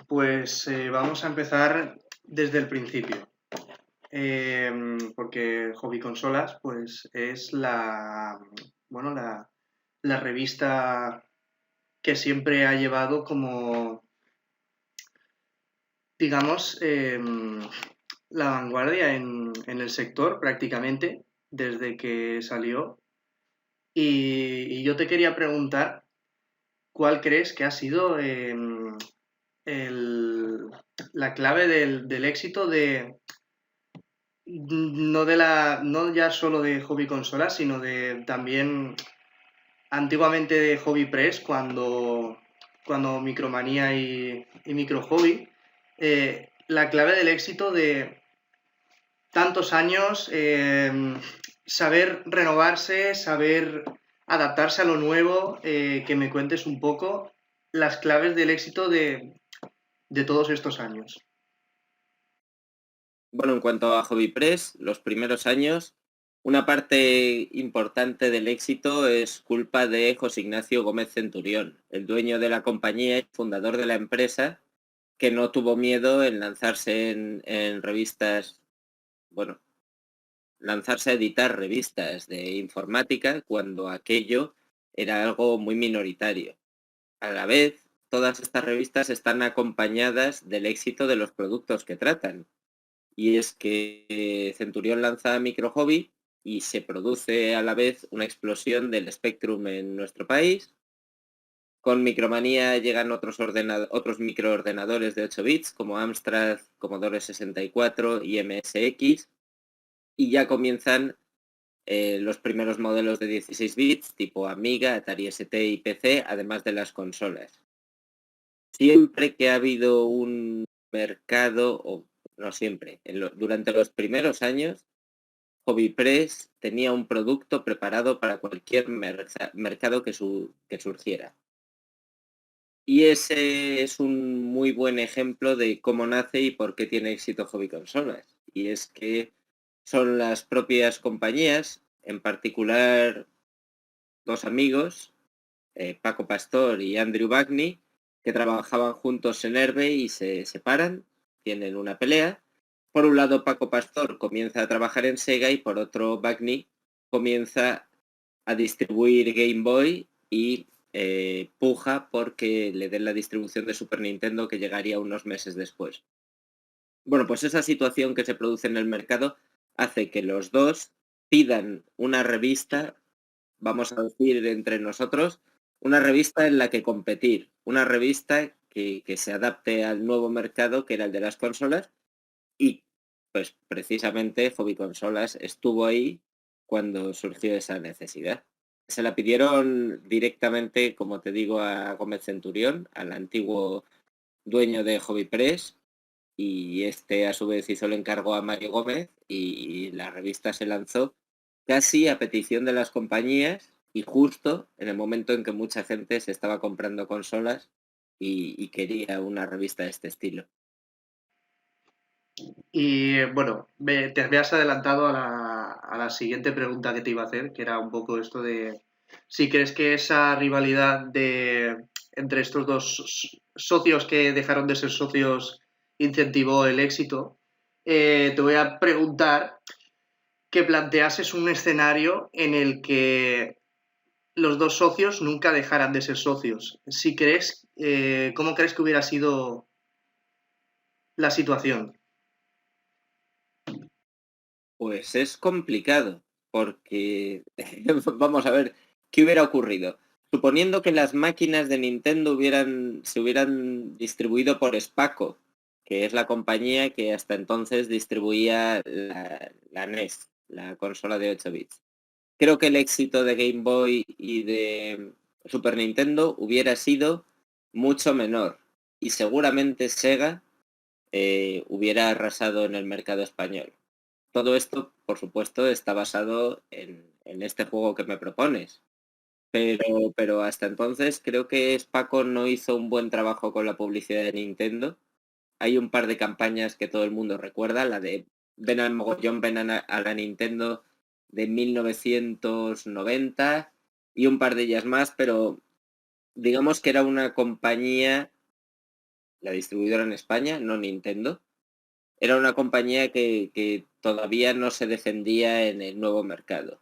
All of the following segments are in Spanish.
Pues vamos a empezar desde el principio. Porque Hobby Consolas, pues es bueno, la revista que siempre ha llevado como, digamos, la vanguardia en el sector prácticamente desde que salió. Y yo te quería preguntar, ¿cuál crees que ha sido el- la clave del éxito no ya solo de hobby consolas, sino de también antiguamente de hobby press, cuando Micromanía y Micro Hobby, la clave del éxito de tantos años, saber renovarse, saber adaptarse a lo nuevo, que me cuentes un poco las claves del éxito de todos estos años. Bueno, en cuanto a Hobby Press, los primeros años, una parte importante del éxito es culpa de José Ignacio Gómez Centurión, el dueño de la compañía y fundador de la empresa, que no tuvo miedo en lanzarse en revistas, bueno, lanzarse a editar revistas de informática cuando aquello era algo muy minoritario. A la vez, todas estas revistas están acompañadas del éxito de los productos que tratan. Y es que Centurión lanza Micro Hobby y se produce a la vez una explosión del Spectrum en nuestro país. Con Micromanía llegan otros microordenadores de 8 bits como Amstrad, Commodore 64 y MSX, y ya comienzan los primeros modelos de 16 bits tipo Amiga, Atari ST y PC, además de las consolas. Siempre que ha habido un mercado, o no siempre, durante los primeros años, HobbyPress tenía un producto preparado para cualquier mercado que surgiera. Y ese es un muy buen ejemplo de cómo nace y por qué tiene éxito Hobby Consolas. Y es que son las propias compañías, en particular dos amigos, Paco Pastor y Andrew Bagney, que trabajaban juntos en Herbe y se separan, tienen una pelea. Por un lado, Paco Pastor comienza a trabajar en Sega y por otro, Bagney comienza a distribuir Game Boy y puja porque le den la distribución de Super Nintendo que llegaría unos meses después. Bueno, pues esa situación que se produce en el mercado hace que los dos pidan una revista, vamos a decir entre nosotros, una revista en la que competir, una revista que se adapte al nuevo mercado que era el de las consolas y pues precisamente Hobby Consolas estuvo ahí cuando surgió esa necesidad. Se la pidieron directamente, como te digo, a Gómez Centurión, al antiguo dueño de Hobby Press, y este a su vez hizo el encargo a Mario Gómez y la revista se lanzó casi a petición de las compañías y justo en el momento en que mucha gente se estaba comprando consolas y quería una revista de este estilo. Y bueno, te habías adelantado a la siguiente pregunta que te iba a hacer, que era un poco esto de si crees que esa rivalidad entre estos dos socios que dejaron de ser socios incentivó el éxito. Te voy a preguntar que planteases un escenario en el que los dos socios nunca dejaran de ser socios. Si crees, ¿cómo crees que hubiera sido la situación? Pues es complicado, porque vamos a ver, ¿qué hubiera ocurrido? Suponiendo que las máquinas de Nintendo se hubieran distribuido por Spaco, que es la compañía que hasta entonces distribuía la NES, la consola de 8 bits. Creo que el éxito de Game Boy y de Super Nintendo hubiera sido mucho menor, y seguramente Sega hubiera arrasado en el mercado español. Todo esto, por supuesto, está basado en este juego que me propones. Pero hasta entonces creo que Spaco no hizo un buen trabajo con la publicidad de Nintendo. Hay un par de campañas que todo el mundo recuerda, la de Ven al mogollón, ven a la Nintendo de 1990 y un par de ellas más, pero digamos que era una compañía la distribuidora en España, no Nintendo, era una compañía que todavía no se defendía en el nuevo mercado.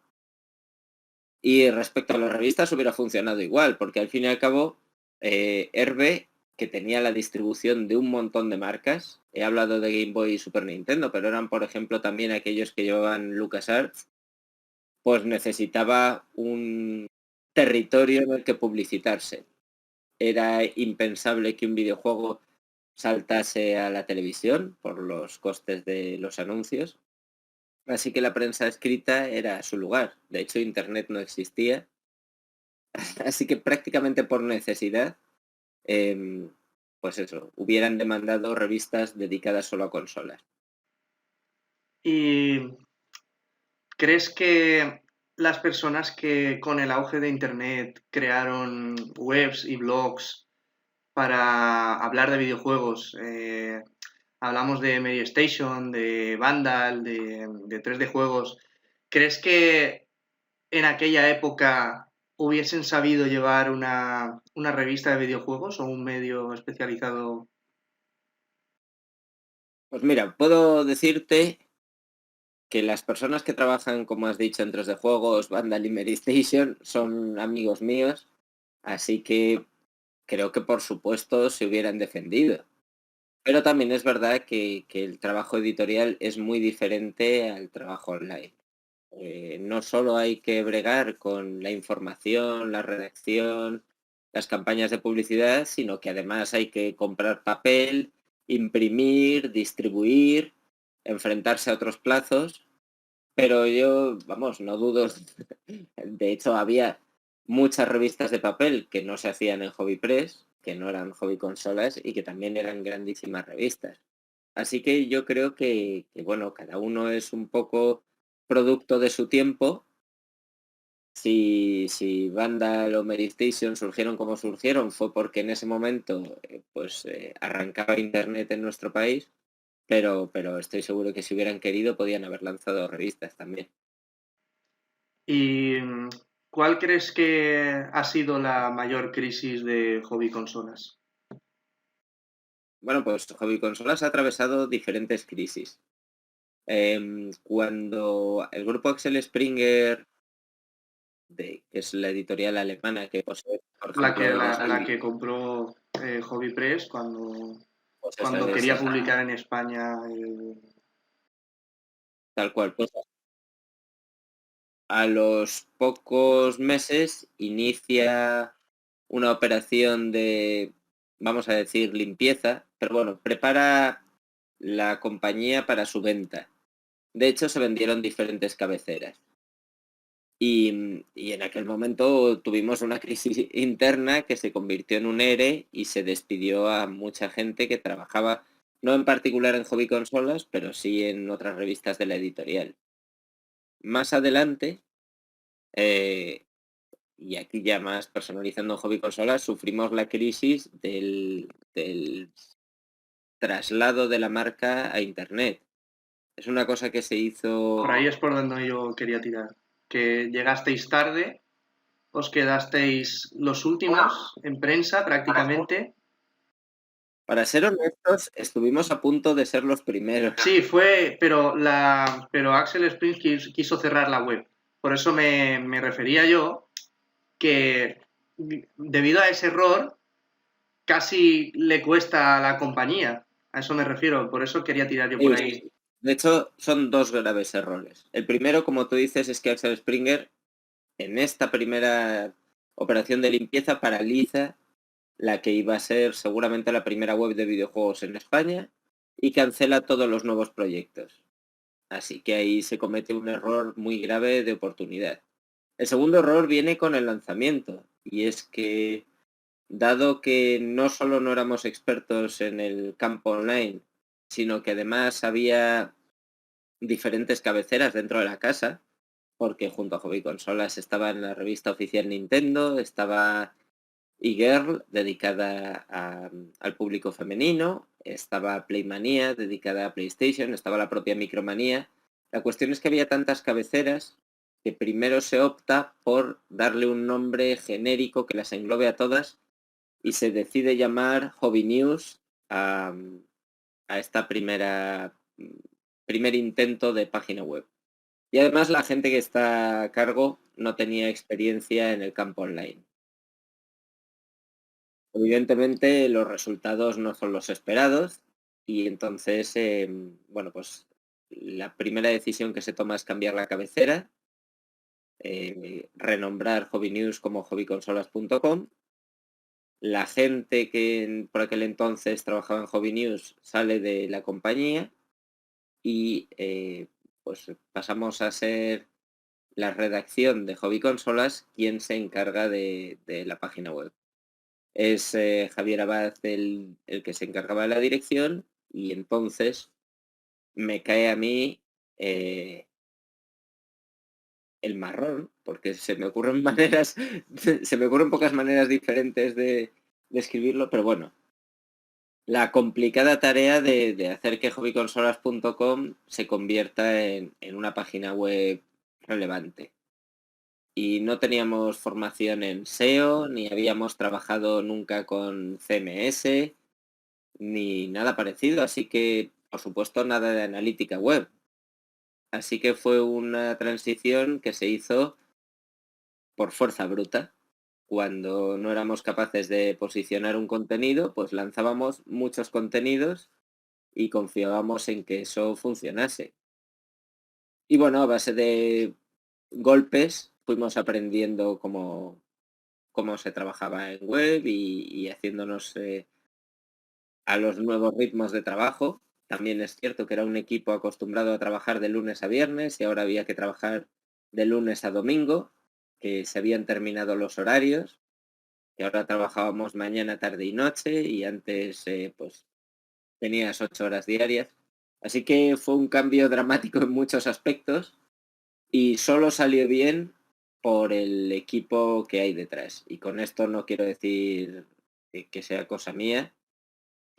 Y respecto a las revistas hubiera funcionado igual, porque al fin y al cabo, Herbe, que tenía la distribución de un montón de marcas, he hablado de Game Boy y Super Nintendo, pero eran, por ejemplo, también aquellos que llevaban LucasArts, pues necesitaba un territorio en el que publicitarse. Era impensable que un videojuego saltase a la televisión por los costes de los anuncios. Así que la prensa escrita era su lugar. De hecho, Internet no existía. Así que prácticamente por necesidad, em, pues eso, hubieran demandado revistas dedicadas solo a consolas. ¿Y crees que las personas que con el auge de Internet crearon webs y blogs para hablar de videojuegos, hablamos de Mary Station, de Vandal, de 3D Juegos, ¿crees que en aquella época hubiesen sabido llevar una revista de videojuegos o un medio especializado? Pues mira, puedo decirte que las personas que trabajan, como has dicho, en 3D Juegos, Vandal y Mary Station, son amigos míos, así que creo que por supuesto se hubieran defendido. Pero también es verdad que el trabajo editorial es muy diferente al trabajo online. No solo hay que bregar con la información, la redacción, las campañas de publicidad, sino que además hay que comprar papel, imprimir, distribuir, enfrentarse a otros plazos. Pero yo, vamos, no dudo. De hecho, había muchas revistas de papel que no se hacían en Hobby Press, que no eran hobby consolas y que también eran grandísimas revistas. Así que yo creo bueno, cada uno es un poco producto de su tiempo. Si Vandal o Mary Station surgieron como surgieron fue porque en ese momento arrancaba Internet en nuestro país, pero estoy seguro que si hubieran querido podían haber lanzado revistas también. ¿Y cuál crees que ha sido la mayor crisis de hobby consolas? Bueno, pues Hobby Consolas ha atravesado diferentes crisis. Cuando el grupo Axel Springer, que es la editorial alemana que posee, por ejemplo, La Descubrí, que compró Hobby Press cuando, pues eso cuando es quería publicar en España. tal cual. Pues a los pocos meses inicia una operación de, vamos a decir, limpieza, pero bueno, prepara la compañía para su venta. De hecho, se vendieron diferentes cabeceras. Y en aquel momento tuvimos una crisis interna que se convirtió en un ERE y se despidió a mucha gente que trabajaba, no en particular en hobby consolas, pero sí en otras revistas de la editorial. Más adelante, eh, y aquí ya más personalizando en hobby consolas, sufrimos la crisis del traslado de la marca a Internet. Es una cosa que se Por hizo. ahí es por donde yo quería tirar. Que llegasteis tarde, os quedasteis los últimos en prensa prácticamente. Para ser honestos, estuvimos a punto de ser los primeros. Sí, pero Axel Springs quiso cerrar la web. Por eso me refería yo que debido a ese error casi le cuesta a la compañía. A eso me refiero, por eso quería tirar yo por Sí, ahí. sí. De hecho, son dos graves errores. El primero, como tú dices, es que Axel Springer en esta primera operación de limpieza paraliza la que iba a ser seguramente la primera web de videojuegos en España y cancela todos los nuevos proyectos. Así que ahí se comete un error muy grave de oportunidad. El segundo error viene con el lanzamiento y es que dado que no solo no éramos expertos en el campo online, sino que además había diferentes cabeceras dentro de la casa, porque junto a Hobby Consolas estaba en la revista oficial Nintendo, estaba eGirl, dedicada al público femenino, estaba Playmanía, dedicada a PlayStation, estaba la propia Micromanía. La cuestión es que había tantas cabeceras que primero se opta por darle un nombre genérico que las englobe a todas y se decide llamar Hobby News a esta primer intento de página web. Y además la gente que está a cargo no tenía experiencia en el campo online. Evidentemente los resultados no son los esperados y entonces, bueno, pues la primera decisión que se toma es cambiar la cabecera, renombrar Hobby News como hobbyconsolas.com. La gente que por aquel entonces trabajaba en Hobby News sale de la compañía y pues pasamos a ser la redacción de Hobby Consolas quien se encarga de la página web. Es Javier Abad el que se encargaba de la dirección y entonces me cae a mí el marrón, porque se me ocurren maneras, se me ocurren pocas maneras diferentes de escribirlo, pero bueno, la complicada tarea de hacer que hobbyconsolas.com se convierta en una página web relevante. Y no teníamos formación en SEO, ni habíamos trabajado nunca con CMS, ni nada parecido, así que, por supuesto, nada de analítica web. Así que fue una transición que se hizo por fuerza bruta. Cuando no éramos capaces de posicionar un contenido, pues lanzábamos muchos contenidos y confiábamos en que eso funcionase. Y bueno, a base de golpes fuimos aprendiendo cómo se trabajaba en web y haciéndonos a los nuevos ritmos de trabajo. También es cierto que era un equipo acostumbrado a trabajar de lunes a viernes y ahora había que trabajar de lunes a domingo, que se habían terminado los horarios, y ahora trabajábamos mañana, tarde y noche y antes pues tenías 8 horas diarias. Así que fue un cambio dramático en muchos aspectos y solo salió bien por el equipo que hay detrás. Y con esto no quiero decir que sea cosa mía,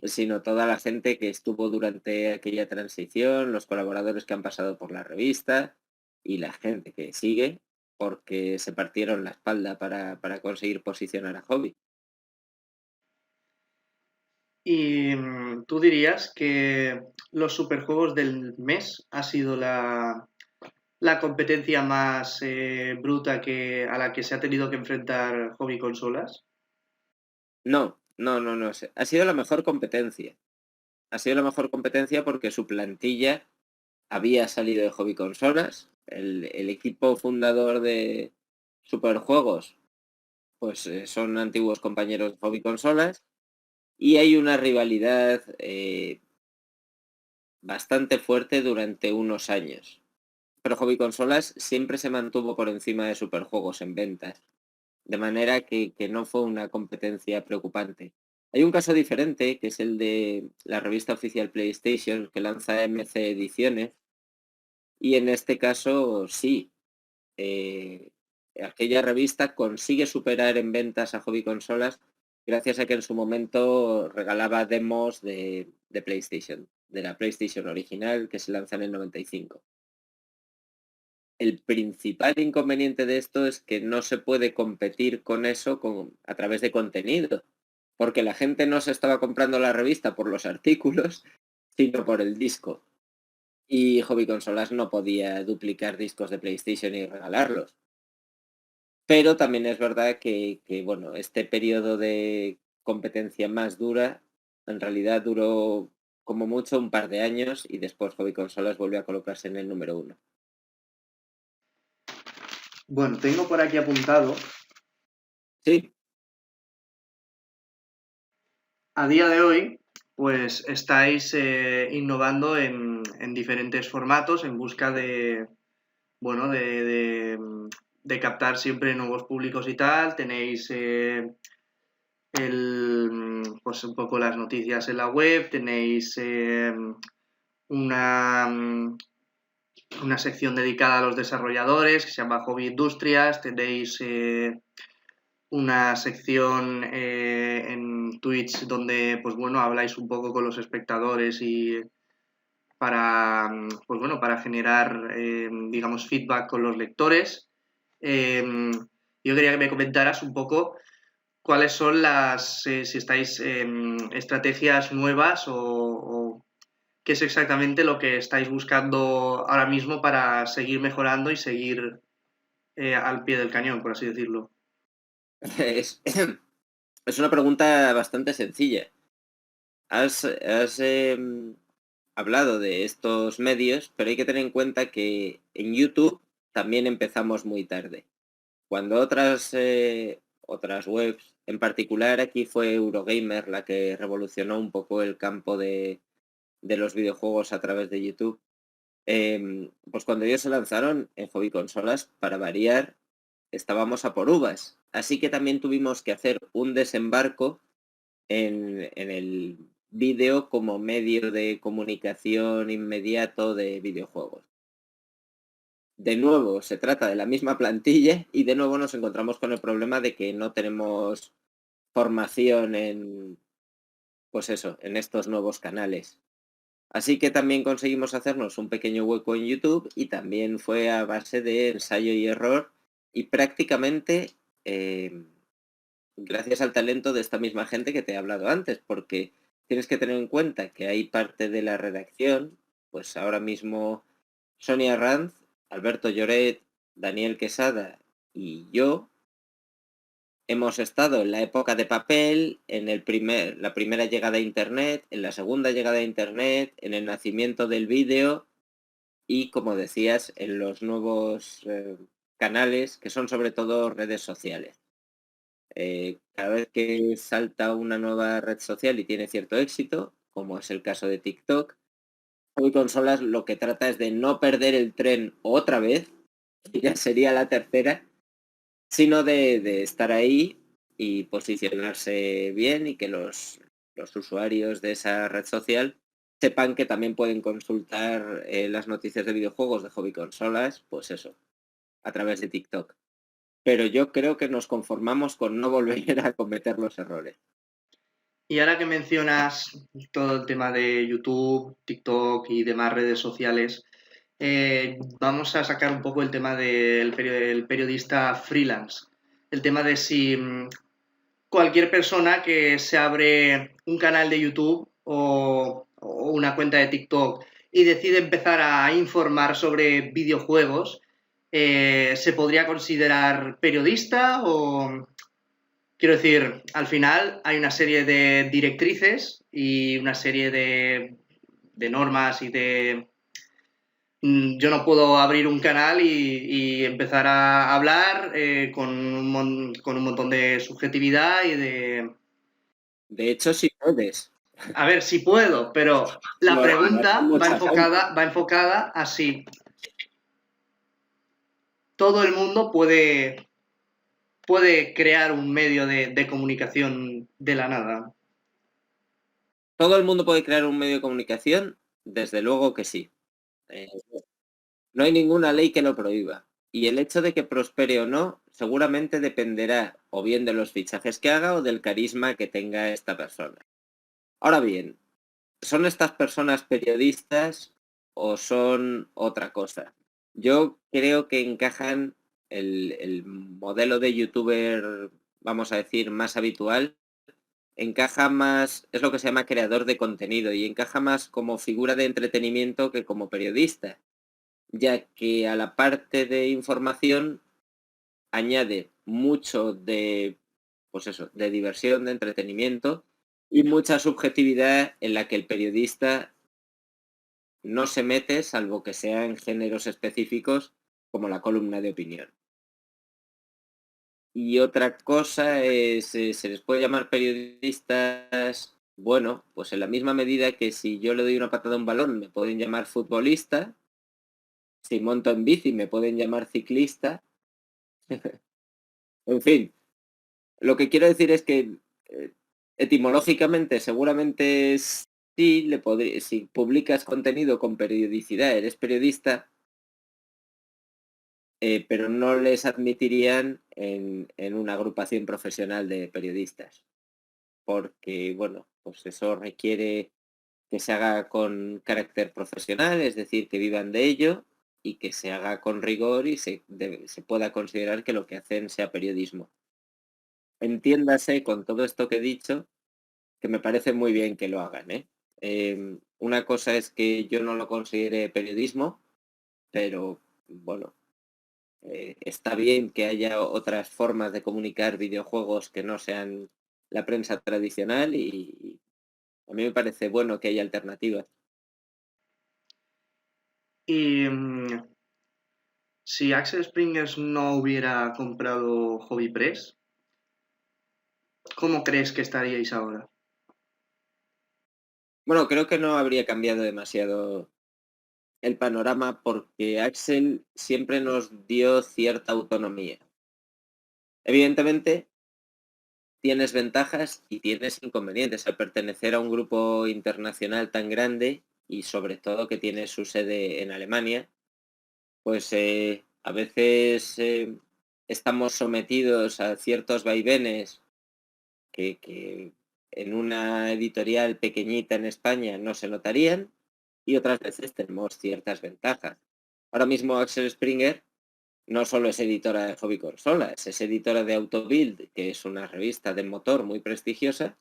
sino toda la gente que estuvo durante aquella transición, los colaboradores que han pasado por la revista y la gente que sigue, porque se partieron la espalda para conseguir posicionar a Hobby. ¿Y tú dirías que los superjuegos del mes ha sido la competencia más bruta a la que se ha tenido que enfrentar Hobby Consolas? No, no, no, no. Ha sido la mejor competencia. Ha sido la mejor competencia porque su plantilla había salido de Hobby Consolas. El equipo fundador de Superjuegos, pues son antiguos compañeros de Hobby Consolas. Y hay una rivalidad bastante fuerte durante unos años. Pero Hobby Consolas siempre se mantuvo por encima de Superjuegos en ventas. De manera que no fue una competencia preocupante. Hay un caso diferente, que es el de la revista oficial PlayStation, que lanza MC Ediciones, y en este caso sí, aquella revista consigue superar en ventas a Hobby Consolas gracias a que en su momento regalaba demos de PlayStation, de la PlayStation original que se lanza en el 95. El principal inconveniente de esto es que no se puede competir con eso a través de contenido, porque la gente no se estaba comprando la revista por los artículos, sino por el disco. Y Hobby Consolas no podía duplicar discos de PlayStation y regalarlos. Pero también es verdad bueno, este periodo de competencia más dura, en realidad duró como mucho un par de años y después Hobby Consolas volvió a colocarse en el número 1. Bueno, tengo por aquí apuntado. Sí. A día de hoy, pues estáis innovando en diferentes formatos en busca bueno, de captar siempre nuevos públicos y tal. Tenéis pues un poco las noticias en la web, tenéis una, una sección dedicada a los desarrolladores que se llama Hobby Industrias, tenéis una sección en Twitch donde pues bueno habláis un poco con los espectadores y pues bueno para generar digamos feedback con los lectores. Yo quería que me comentaras un poco cuáles son si estáis estrategias nuevas o qué es exactamente lo que estáis buscando ahora mismo para seguir mejorando y seguir al pie del cañón, por así decirlo. Es, es una pregunta bastante sencilla. Has hablado de estos medios, pero hay que tener en cuenta que en YouTube también empezamos muy tarde. Cuando otras webs, en particular aquí fue Eurogamer la que revolucionó un poco el campo de los videojuegos a través de YouTube. Pues cuando ellos se lanzaron en hobby consolas, para variar, estábamos a por uvas. Así que también tuvimos que hacer un desembarco en el vídeo como medio de comunicación inmediato de videojuegos. De nuevo, se trata de la misma plantilla y de nuevo nos encontramos con el problema de que no tenemos formación pues eso, en estos nuevos canales. Así que también conseguimos hacernos un pequeño hueco en YouTube y también fue a base de ensayo y error y prácticamente gracias al talento de esta misma gente que te he hablado antes, porque tienes que tener en cuenta que hay parte de la redacción, pues ahora mismo Sonia Ranz, Alberto Lloret, Daniel Quesada y yo hemos estado en la época de papel, en la primera llegada a Internet, en la segunda llegada a Internet, en el nacimiento del vídeo y, como decías, en los nuevos canales, que son sobre todo redes sociales. Cada vez que salta una nueva red social y tiene cierto éxito, como es el caso de TikTok, Hobby Consolas lo que trata es de no perder el tren otra vez, que ya sería la tercera, sino de estar ahí y posicionarse bien y que los usuarios de esa red social sepan que también pueden consultar las noticias de videojuegos de Hobby Consolas, pues eso, a través de TikTok. Pero yo creo que nos conformamos con no volver a cometer los errores. Y ahora que mencionas todo el tema de YouTube, TikTok y demás redes sociales, vamos a sacar un poco el tema del periodista freelance. El tema de si cualquier persona que se abre un canal de YouTube o una cuenta de TikTok y decide empezar a informar sobre videojuegos, ¿se podría considerar periodista o, quiero decir, al final hay una serie de directrices y una serie de normas y de... Yo no puedo abrir un canal y empezar a hablar con un montón de subjetividad y de... De hecho, si puedes. A ver si puedo, pero la Lo hace pregunta mucha gente. va enfocada a si todo el mundo puede crear un medio de comunicación de la nada. ¿Todo el mundo puede crear un medio de comunicación? Desde luego que sí. Eh, no hay ninguna ley que lo prohíba. Y el hecho de que prospere o no, seguramente dependerá o bien de los fichajes que haga o del carisma que tenga esta persona. Ahora bien, ¿son estas personas periodistas o son otra cosa? Yo creo que encajan el modelo de youtuber, vamos a decir, más habitual, encaja más, es lo que se llama creador de contenido y encaja más como figura de entretenimiento que como periodista, ya que a la parte de información añade mucho de, pues eso, de diversión, de entretenimiento y mucha subjetividad en la que el periodista no se mete, salvo que sea en géneros específicos como la columna de opinión. Y otra cosa es, se les puede llamar periodistas, bueno, pues en la misma medida que si yo le doy una patada a un balón me pueden llamar futbolista, si monto en bici me pueden llamar ciclista, en fin, lo que quiero decir es que etimológicamente seguramente sí, si publicas contenido con periodicidad eres periodista, pero no les admitirían en una agrupación profesional de periodistas, porque, bueno, pues eso requiere que se haga con carácter profesional, es decir, que vivan de ello y que se haga con rigor y se pueda considerar que lo que hacen sea periodismo. entiéndase con todo esto que he dicho, que me parece muy bien que lo hagan, ¿eh? Una cosa es que yo no lo considere periodismo, pero bueno, está bien que haya otras formas de comunicar videojuegos que no sean la prensa tradicional y a mí me parece bueno que haya alternativas. Y si Axel Springer no hubiera comprado Hobby Press, ¿cómo crees que estaríais ahora? Bueno, creo que no habría cambiado demasiado el panorama porque Axel siempre nos dio cierta autonomía. Evidentemente, tienes ventajas y tienes inconvenientes al pertenecer a un grupo internacional tan grande y sobre todo que tiene su sede en Alemania, pues a veces estamos sometidos a ciertos vaivenes que en una editorial pequeñita en España no se notarían y otras veces tenemos ciertas ventajas. Ahora mismo Axel Springer no solo es editora de hobby consolas, es editora de Autobild, que es una revista de motor muy prestigiosa,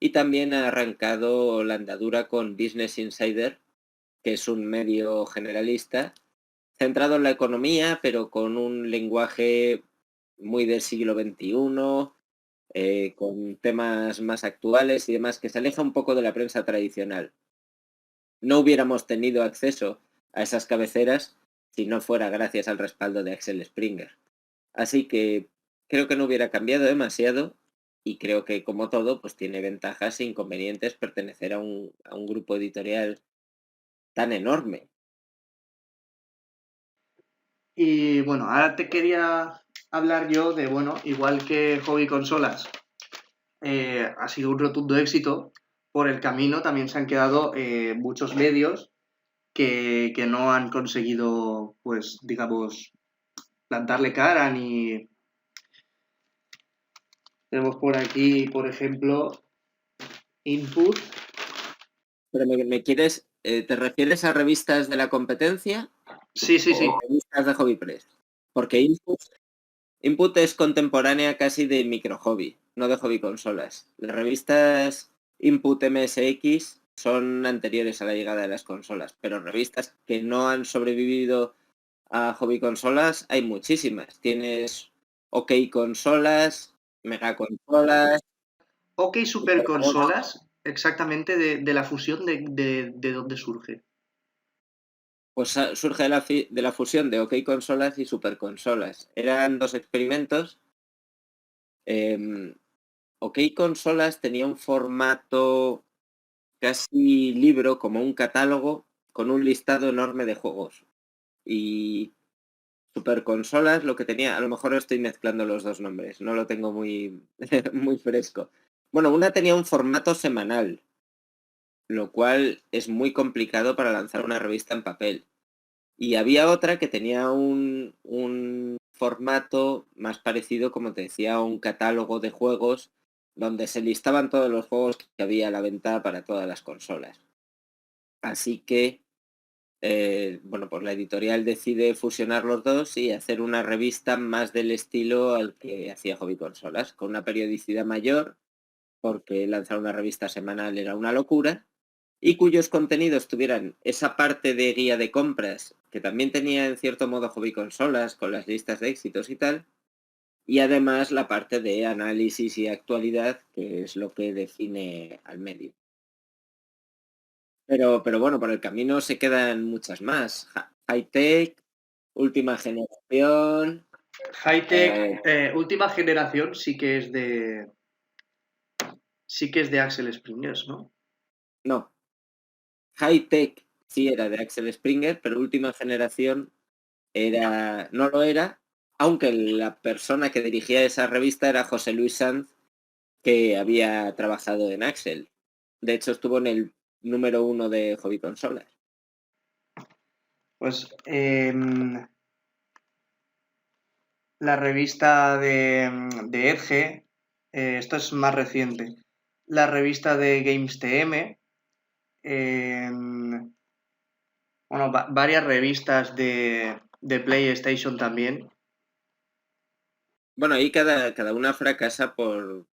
y también ha arrancado la andadura con Business Insider, que es un medio generalista centrado en la economía, pero con un lenguaje muy del siglo XXI, con temas más actuales y demás, que se aleja un poco de la prensa tradicional. No hubiéramos tenido acceso a esas cabeceras si no fuera gracias al respaldo de Axel Springer. Así que creo que no hubiera cambiado demasiado y creo que como todo, pues tiene ventajas e inconvenientes pertenecer a un grupo editorial tan enorme. Y bueno, ahora te quería hablar yo de, bueno, igual que Hobby Consolas ha sido un rotundo éxito, por el camino también se han quedado muchos medios que no han conseguido, pues, digamos, plantarle cara ni... Tenemos por aquí, por ejemplo, Input. Pero me quieres, ¿te refieres a revistas de la competencia Sí, sí, sí. o revistas de Hobby Press? Porque Input es contemporánea casi de micro hobby, no de hobby consolas. Las revistas Input MSX son anteriores a la llegada de las consolas, pero revistas que no han sobrevivido a hobby consolas hay muchísimas. Tienes OK Consolas, Mega Consolas, OK Super Consolas, exactamente de la fusión de dónde surge. pues surge de la fusión de OK Consolas y Super Consolas. Eran dos experimentos. OK Consolas tenía un formato casi libro, como un catálogo, con un listado enorme de juegos. Y Super Consolas lo que tenía, a lo mejor estoy mezclando los dos nombres, no lo tengo muy, muy fresco. Bueno, una tenía un formato semanal, lo cual es muy complicado para lanzar una revista en papel. Y había otra que tenía un formato más parecido, como te decía, a un catálogo de juegos donde se listaban todos los juegos que había a la venta para todas las consolas. Así que, bueno, pues la editorial decide fusionar los dos y hacer una revista más del estilo al que hacía Hobby Consolas, con una periodicidad mayor, porque lanzar una revista semanal era una locura, y cuyos contenidos tuvieran esa parte de guía de compras, que también tenía en cierto modo Hobby Consolas, con las listas de éxitos y tal, y además la parte de análisis y actualidad, que es lo que define al medio. Pero bueno, por el camino se quedan muchas más. High Tech, Última Generación. Hightech, eh, última generación, sí que es de Axel Springer, ¿no? no, High Tech sí era de Axel Springer, pero Última Generación no lo era, aunque la persona que dirigía esa revista era José Luis Sanz, que había trabajado en Axel. De hecho, estuvo en el número 1 de Hobby Consolas. Pues la revista de Edge, esto es más reciente, la revista de Games TM, bueno, varias revistas de PlayStation también. Bueno, ahí cada una fracasa por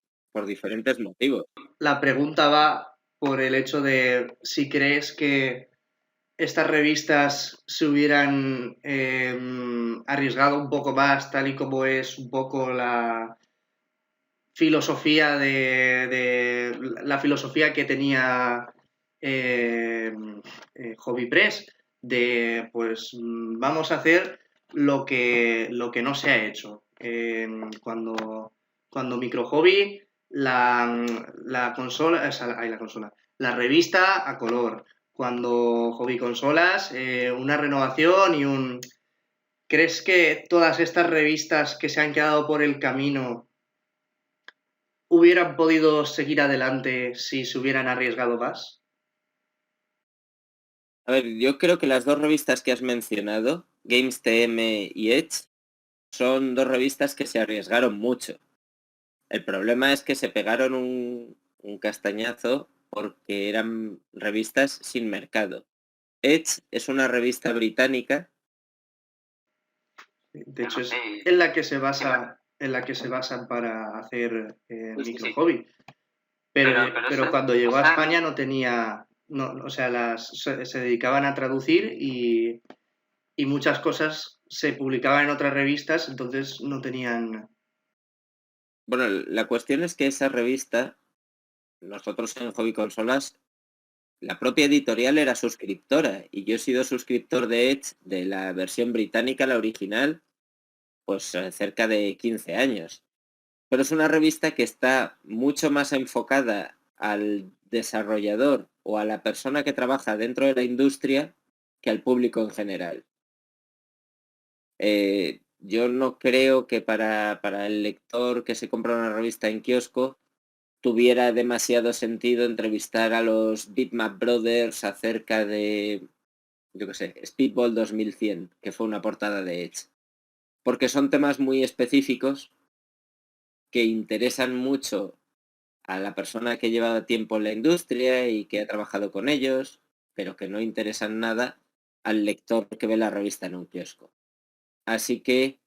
diferentes motivos. La pregunta va por el hecho de si crees que estas revistas se hubieran arriesgado un poco más, tal y como es un poco la filosofía la filosofía que tenía eh, Hobby Press, de pues vamos a hacer lo que no se ha hecho. Cuando Micro Hobby, la consola, o sea, ay, la consola, la revista a color. Cuando Hobby Consolas, una renovación y un... ¿Crees que todas estas revistas que se han quedado por el camino hubieran podido seguir adelante si se hubieran arriesgado más? A ver, yo creo que las dos revistas que has mencionado, Games TM y Edge, son dos revistas que se arriesgaron mucho. El problema es que se pegaron un castañazo porque eran revistas sin mercado. Edge es una revista británica. De hecho, es en la que se basan para hacer Micro Hobby. Pero cuando llegó a España no tenía, no, o sea, se dedicaban a traducir y muchas cosas se publicaban en otras revistas, entonces no tenían... Bueno, la cuestión es que esa revista, nosotros en Hobby Consolas, la propia editorial era suscriptora y yo he sido suscriptor de Edge, de la versión británica, la original, pues cerca de 15 años. Pero es una revista que está mucho más enfocada al desarrollador o a la persona que trabaja dentro de la industria que al público en general. Yo no creo que para el lector que se compra una revista en kiosco tuviera demasiado sentido entrevistar a los Bitmap Brothers acerca de, yo qué sé, Speedball 2100, que fue una portada de Edge. Porque son temas muy específicos que interesan mucho a la persona que lleva tiempo en la industria y que ha trabajado con ellos, pero que no interesan nada al lector que ve la revista en un kiosco. Así que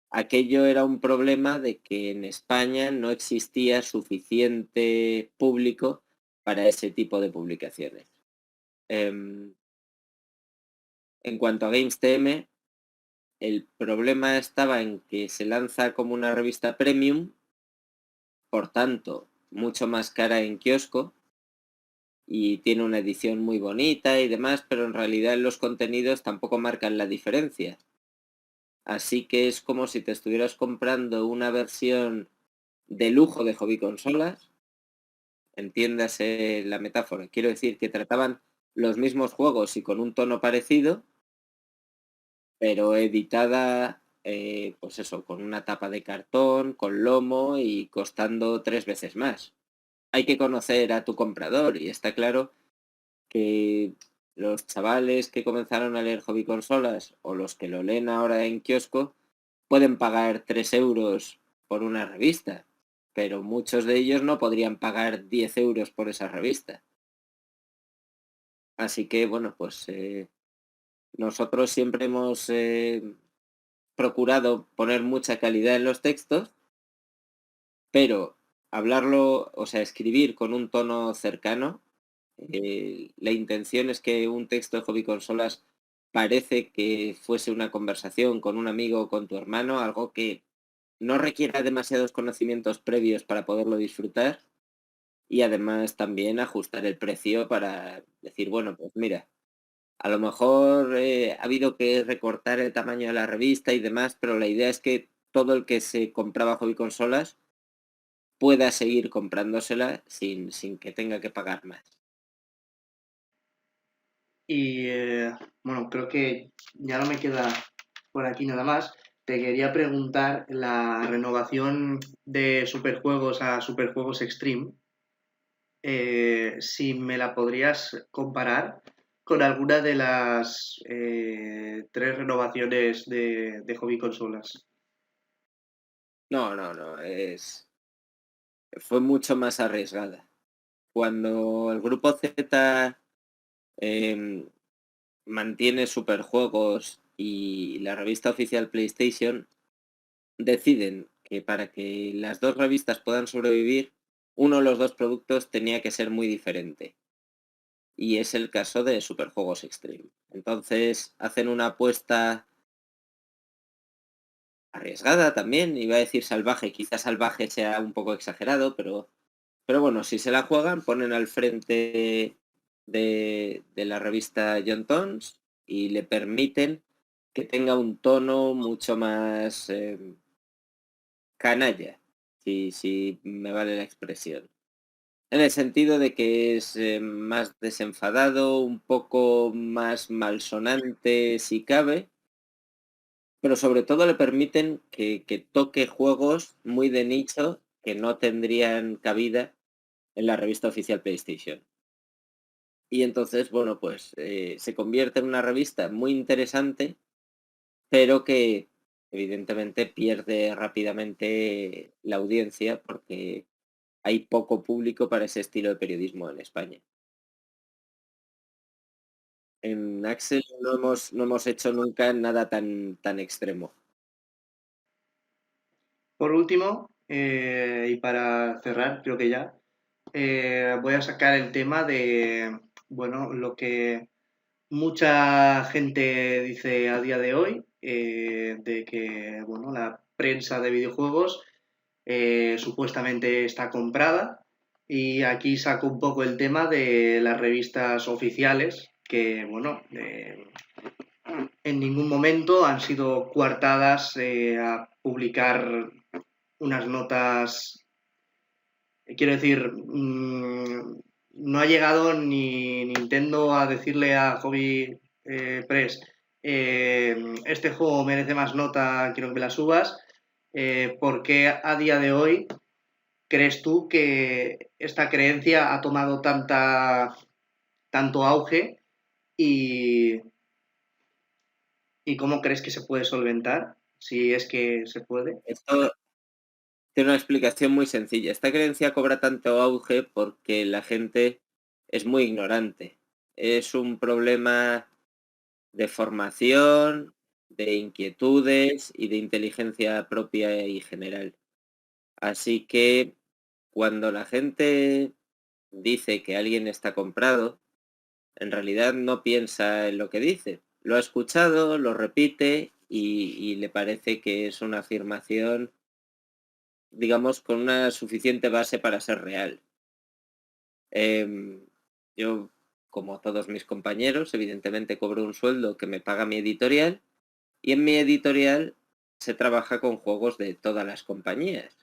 aquello era un problema de que en España no existía suficiente público para ese tipo de publicaciones. En cuanto a Games TM, el problema estaba en que se lanza como una revista premium, por tanto, mucho más cara en kiosco, y tiene una edición muy bonita y demás, pero en realidad los contenidos tampoco marcan la diferencia. Así que es como si te estuvieras comprando una versión de lujo de hobby consolas, entiéndase la metáfora. Quiero decir que trataban los mismos juegos y con un tono parecido, pero editada, pues eso, con una tapa de cartón, con lomo y costando 3 veces más. Hay que conocer a tu comprador y está claro que los chavales que comenzaron a leer hobby consolas o los que lo leen ahora en kiosco pueden pagar 3 euros por una revista, pero muchos de ellos no podrían pagar 10 euros por esa revista. Así que bueno, pues nosotros siempre hemos procurado poner mucha calidad en los textos, pero hablarlo, o sea, escribir con un tono cercano. La intención es que un texto de hobby consolas parece que fuese una conversación con un amigo o con tu hermano, algo que no requiera demasiados conocimientos previos para poderlo disfrutar y además también ajustar el precio para decir, bueno, pues mira, a lo mejor ha habido que recortar el tamaño de la revista y demás, pero la idea es que todo el que se compraba hobby consolas pueda seguir comprándosela sin que tenga que pagar más. Y bueno, creo que ya no me queda por aquí nada más. Te quería preguntar la renovación de Superjuegos a Superjuegos Extreme, si me la podrías comparar con alguna de las tres renovaciones de hobby consolas. No, fue mucho más arriesgada. Cuando el grupo Z em, mantiene Superjuegos y la revista oficial PlayStation deciden que para que las dos revistas puedan sobrevivir, uno de los dos productos tenía que ser muy diferente. Y es el caso de Superjuegos Extreme. Entonces hacen una apuesta arriesgada también, iba a decir salvaje, quizás salvaje sea un poco exagerado, pero bueno, si se la juegan, ponen al frente de la revista John Tones y le permiten que tenga un tono mucho más canalla, si me vale la expresión. En el sentido de que es más desenfadado, un poco más malsonante si cabe, pero sobre todo le permiten que toque juegos muy de nicho que no tendrían cabida en la revista oficial PlayStation. Y entonces, bueno, pues se convierte en una revista muy interesante, pero que evidentemente pierde rápidamente la audiencia porque hay poco público para ese estilo de periodismo en España. En Axel no hemos hecho nunca nada tan extremo. Por último, y para cerrar, creo que ya, voy a sacar el tema de, bueno, lo que mucha gente dice a día de hoy, de que, bueno, la prensa de videojuegos supuestamente está comprada. Y aquí saco un poco el tema de las revistas oficiales, que, bueno, en ningún momento han sido coartadas a publicar unas notas. Quiero decir, no ha llegado ni Nintendo a decirle a Hobby Press, este juego merece más nota, quiero que me la subas. ¿Por qué a día de hoy crees tú que esta creencia ha tomado tanto auge y, y cómo crees que se puede solventar? Si es que se puede. Esto tiene una explicación muy sencilla. Esta creencia cobra tanto auge porque la gente es muy ignorante. Es un problema de formación, de inquietudes y de inteligencia propia y general. Así que cuando la gente dice que alguien está comprado, en realidad no piensa en lo que dice. Lo ha escuchado, lo repite y le parece que es una afirmación, digamos, con una suficiente base para ser real. Yo, como todos mis compañeros, evidentemente cobro un sueldo que me paga mi editorial y en mi editorial se trabaja con juegos de todas las compañías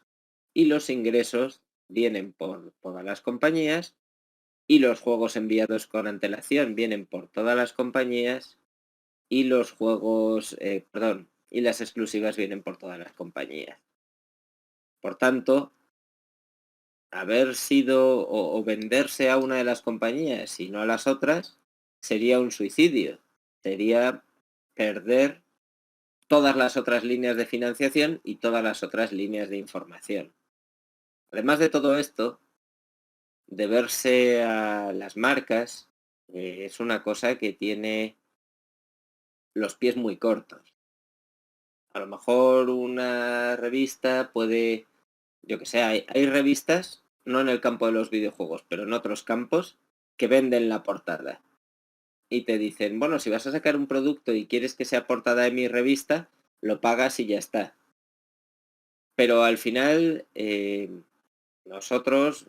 y los ingresos vienen por todas las compañías y los juegos enviados con antelación vienen por todas las compañías y los juegos, perdón, y las exclusivas vienen por todas las compañías. Por tanto, haber sido o venderse a una de las compañías y no a las otras sería un suicidio. Sería perder todas las otras líneas de financiación y todas las otras líneas de información. Además de todo esto, deberse a las marcas es una cosa que tiene los pies muy cortos. A lo mejor una revista puede, yo que sé, hay revistas, no en el campo de los videojuegos, pero en otros campos, que venden la portada. Y te dicen, bueno, si vas a sacar un producto y quieres que sea portada de mi revista, lo pagas y ya está. Pero al final, nosotros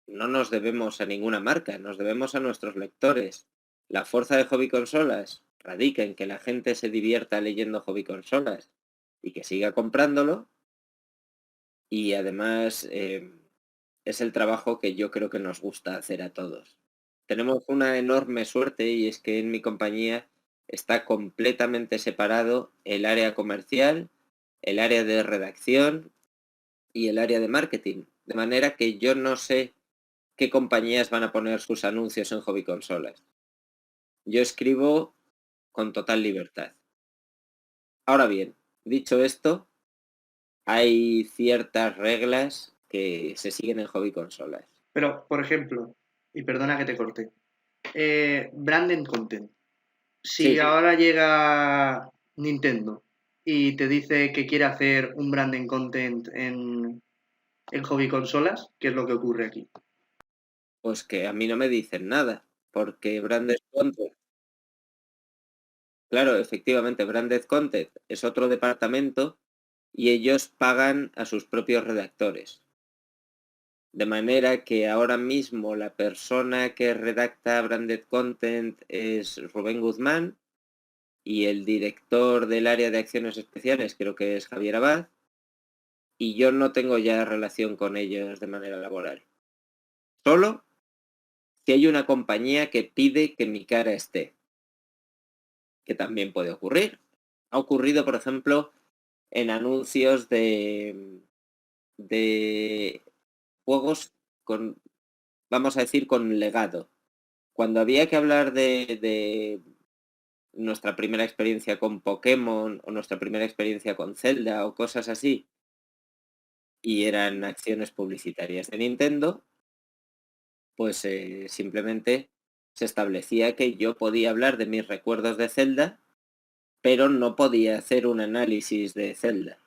no nos debemos a ninguna marca, nos debemos a nuestros lectores. La fuerza de Hobby Consolas radica en que la gente se divierta leyendo Hobby Consolas y que siga comprándolo. Y además es el trabajo que yo creo que nos gusta hacer a todos. Tenemos una enorme suerte y es que en mi compañía está completamente separado el área comercial, el área de redacción y el área de marketing. De manera que yo no sé qué compañías van a poner sus anuncios en Hobby Consolas. Yo escribo con total libertad. Ahora bien, dicho esto, hay ciertas reglas que se siguen en Hobby Consolas. Pero, por ejemplo, y perdona que te corte, branded content. Si Sí, ahora llega Nintendo y te dice que quiere hacer un branding content en hobby consolas, ¿qué es lo que ocurre aquí? Pues que a mí no me dicen nada, porque Branded Content, claro, efectivamente, Branded Content es otro departamento y ellos pagan a sus propios redactores. De manera que ahora mismo la persona que redacta Branded Content es Rubén Guzmán y el director del área de acciones especiales creo que es Javier Abad, y yo no tengo ya relación con ellos de manera laboral. Solo si hay una compañía que pide que mi cara esté, que también puede ocurrir. Ha ocurrido, por ejemplo, en anuncios de juegos con, vamos a decir, con legado. Cuando había que hablar de nuestra primera experiencia con Pokémon o nuestra primera experiencia con Zelda o cosas así, y eran acciones publicitarias de Nintendo, pues simplemente se establecía que yo podía hablar de mis recuerdos de Zelda, pero no podía hacer un análisis de Zelda.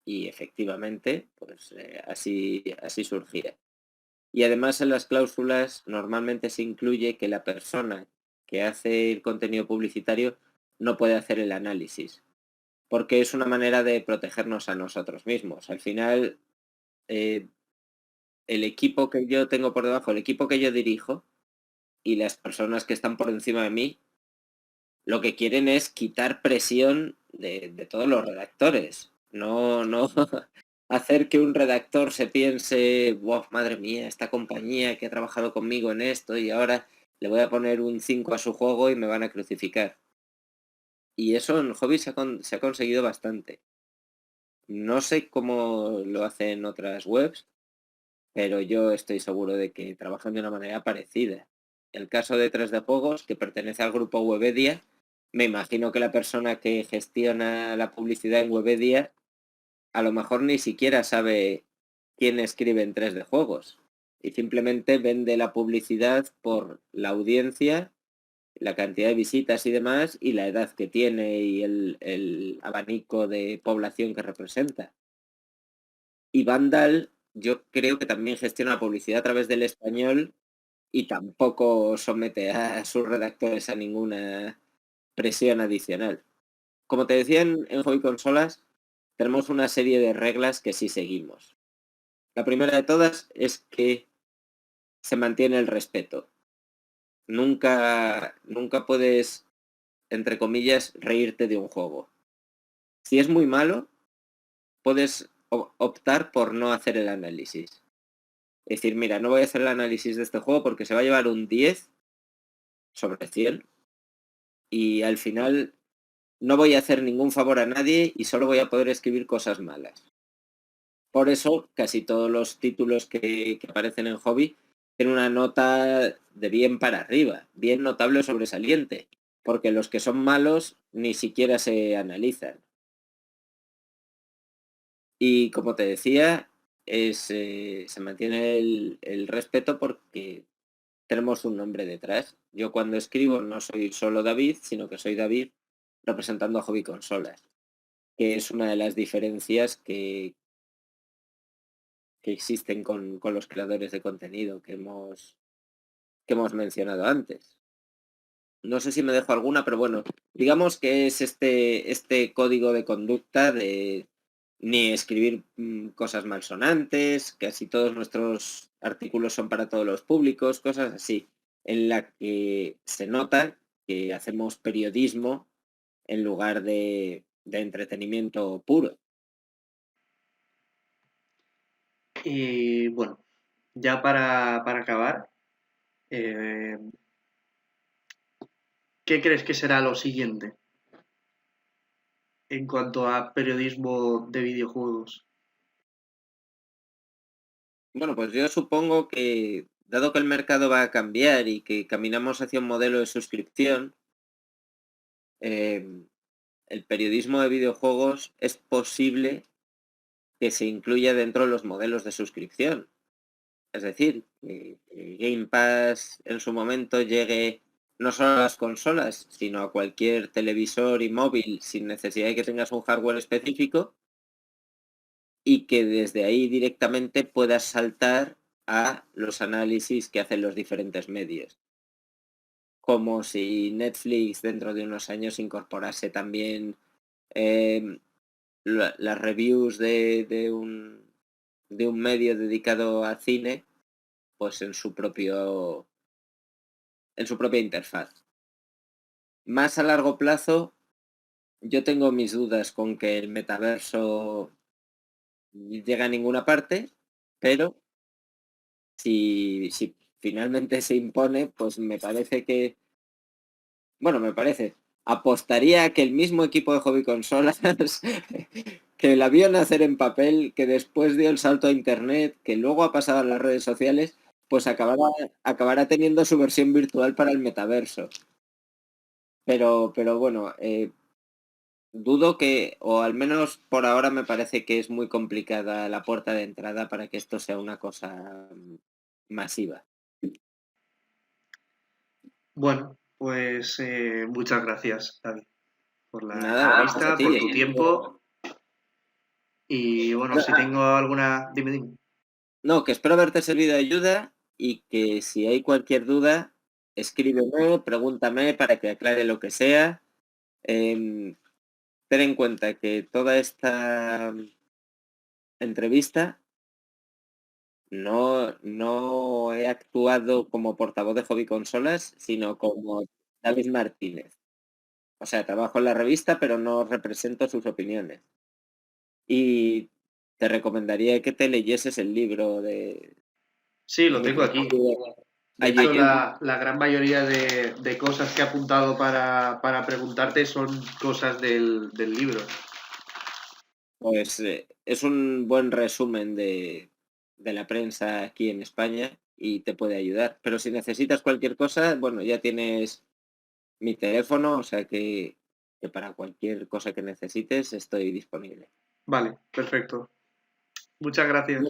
Y efectivamente, pues así surgía. Y además en las cláusulas normalmente se incluye que la persona que hace el contenido publicitario no puede hacer el análisis, porque es una manera de protegernos a nosotros mismos. Al final, eh, el equipo que yo tengo por debajo, el equipo que yo dirijo y las personas que están por encima de mí, lo que quieren es quitar presión de todos los redactores. No hacer que un redactor se piense, wow, madre mía, esta compañía que ha trabajado conmigo en esto y ahora le voy a poner un 5 a su juego y me van a crucificar. Y eso en hobby se ha conseguido bastante. No sé cómo lo hacen otras webs, pero yo estoy seguro de que trabajan de una manera parecida. El caso de 3D Juegos, que pertenece al grupo Webedia, me imagino que la persona que gestiona la publicidad en Webedia a lo mejor ni siquiera sabe quién escribe en 3D Juegos y simplemente vende la publicidad por la audiencia, la cantidad de visitas y demás y la edad que tiene y el abanico de población que representa. Y Vandal, yo creo que también gestiona publicidad a través del español y tampoco somete a sus redactores a ninguna presión adicional. Como te decía en Hobby Consolas, tenemos una serie de reglas que sí seguimos. La primera de todas es que se mantiene el respeto. Nunca puedes, entre comillas, reírte de un juego. Si es muy malo, puedes optar por no hacer el análisis. Es decir, mira, no voy a hacer el análisis de este juego porque se va a llevar un 10 sobre 100 y al final no voy a hacer ningún favor a nadie y solo voy a poder escribir cosas malas. Por eso, casi todos los títulos que aparecen en Hobby tienen una nota de bien para arriba, bien notable o sobresaliente, porque los que son malos ni siquiera se analizan. Y como te decía, se mantiene el respeto porque tenemos un nombre detrás. Yo cuando escribo no soy solo David, sino que soy David representando a Hobby Consolas, que es una de las diferencias que existen con los creadores de contenido que hemos mencionado antes. No sé si me dejo alguna, pero bueno, digamos que es este código de conducta de ni escribir cosas malsonantes, casi todos nuestros artículos son para todos los públicos, cosas así, en la que se nota que hacemos periodismo en lugar de entretenimiento puro. Y bueno, ya para acabar, eh, ¿qué crees que será lo siguiente en cuanto a periodismo de videojuegos? Bueno, pues yo supongo que, dado que el mercado va a cambiar y que caminamos hacia un modelo de suscripción, eh, el periodismo de videojuegos es posible que se incluya dentro de los modelos de suscripción. Es decir, que Game Pass en su momento llegue no solo a las consolas, sino a cualquier televisor y móvil sin necesidad de que tengas un hardware específico y que desde ahí directamente puedas saltar a los análisis que hacen los diferentes medios. Como si Netflix dentro de unos años incorporase también las reviews de un medio dedicado al cine, pues en su propia interfaz. Más a largo plazo, yo tengo mis dudas con que el metaverso llegue a ninguna parte, pero si finalmente se impone, pues me parece que, bueno, apostaría a que el mismo equipo de hobby consolas que la vio nacer en papel, que después dio el salto a internet, que luego ha pasado a las redes sociales, pues acabará teniendo su versión virtual para el metaverso. Pero bueno, dudo que, o al menos por ahora me parece que es muy complicada la puerta de entrada para que esto sea una cosa masiva. Bueno, pues muchas gracias, David, por la Nada, gracias a entrevista, por ti. tu tiempo. Y bueno, si tengo alguna... Dime, dime. No, que espero haberte servido de ayuda y que si hay cualquier duda, escríbeme, pregúntame para que aclare lo que sea. Em, Ten en cuenta que toda esta entrevista no he actuado como portavoz de Hobby Consolas, sino como David Martínez. O sea, trabajo en la revista, pero no represento sus opiniones. Y te recomendaría que te leyeses el libro de Sí, lo mi tengo aquí. a De hecho, YouTube. la gran mayoría de cosas que he apuntado para preguntarte son cosas del libro. Pues es un buen resumen de la prensa aquí en España y te puede ayudar. Pero si necesitas cualquier cosa, bueno, ya tienes mi teléfono, o sea que para cualquier cosa que necesites estoy disponible. Vale, perfecto. Muchas gracias.